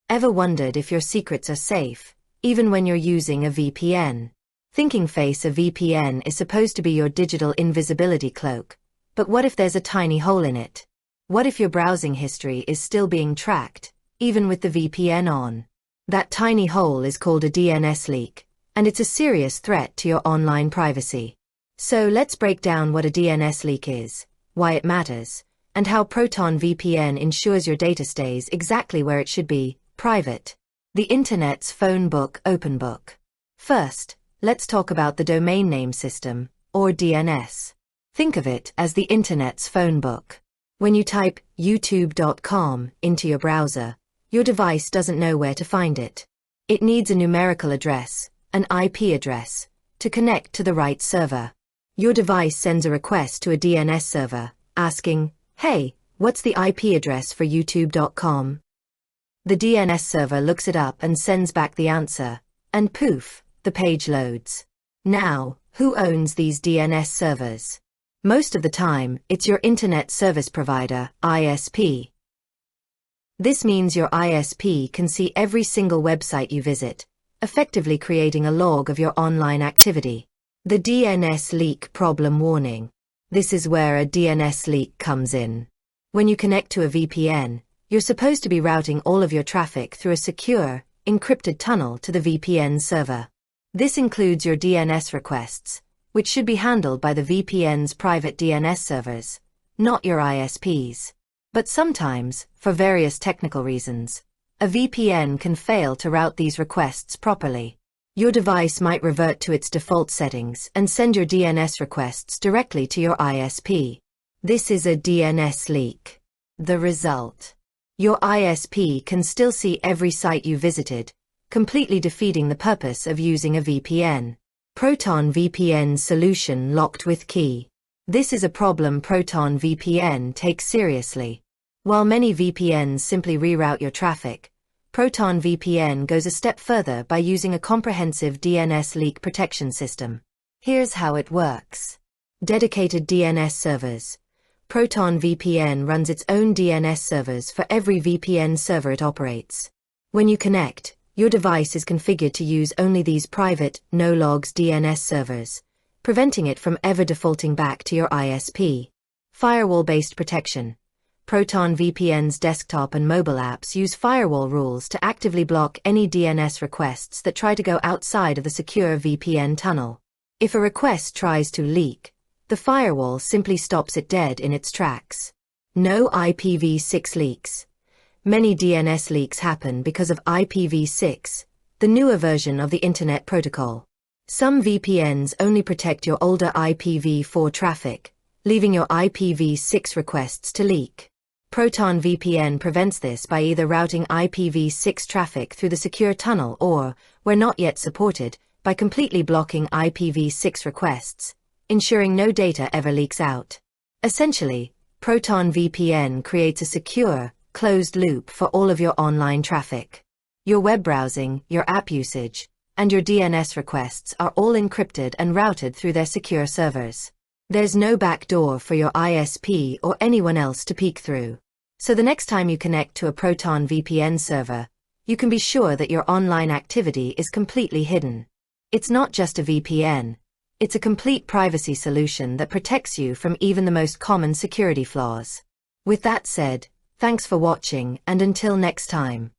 Ever wondered if your secrets are safe, even when you're using a VPN? Thinking face, a VPN is supposed to be your digital invisibility cloak. But what if there's a tiny hole in it? What if your browsing history is still being tracked, even with the VPN on? That tiny hole is called a DNS leak, and it's a serious threat to your online privacy. So let's break down what a DNS leak is, why it matters, and how Proton VPN ensures your data stays exactly where it should be, private. The Internet's phone book, open book. First, let's talk about the domain name system, or DNS. Think of it as the Internet's phone book. When you type youtube.com into your browser, your device doesn't know where to find it. It needs a numerical address, an IP address, to connect to the right server. Your device sends a request to a DNS server, asking, "Hey, what's the IP address for youtube.com?" The DNS server looks it up and sends back the answer, and poof, the page loads. Now, who owns these DNS servers? Most of the time, it's your Internet Service Provider, ISP. This means your ISP can see every single website you visit, effectively creating a log of your online activity. The DNS leak problem warning. This is where a DNS leak comes in. When you connect to a VPN, you're supposed to be routing all of your traffic through a secure, encrypted tunnel to the VPN server. This includes your DNS requests, which should be handled by the VPN's private DNS servers, not your ISP's. But sometimes, for various technical reasons, a VPN can fail to route these requests properly. Your device might revert to its default settings and send your DNS requests directly to your ISP. This is a DNS leak. The result: your ISP can still see every site you visited, completely defeating the purpose of using a VPN. Proton VPN solution locked with key. This is a problem Proton VPN takes seriously. While many VPNs simply reroute your traffic, Proton VPN goes a step further by using a comprehensive DNS leak protection system. Here's how it works. Dedicated DNS servers. Proton VPN runs its own DNS servers for every VPN server it operates. When you connect, your device is configured to use only these private, no-logs DNS servers, preventing it from ever defaulting back to your ISP. Firewall-based protection. Proton VPN's desktop and mobile apps use firewall rules to actively block any DNS requests that try to go outside of the secure VPN tunnel. If a request tries to leak, the firewall simply stops it dead in its tracks. No IPv6 leaks. Many DNS leaks happen because of IPv6, the newer version of the Internet Protocol. Some VPNs only protect your older IPv4 traffic, leaving your IPv6 requests to leak. Proton VPN prevents this by either routing IPv6 traffic through the secure tunnel or, where not yet supported, by completely blocking IPv6 requests, ensuring no data ever leaks out. Essentially, Proton VPN creates a secure, closed loop for all of your online traffic. Your web browsing, your app usage, and your DNS requests are all encrypted and routed through their secure servers. There's no backdoor for your ISP or anyone else to peek through. So the next time you connect to a Proton VPN server, you can be sure that your online activity is completely hidden. It's not just a VPN. It's a complete privacy solution that protects you from even the most common security flaws. With that said, thanks for watching, and until next time.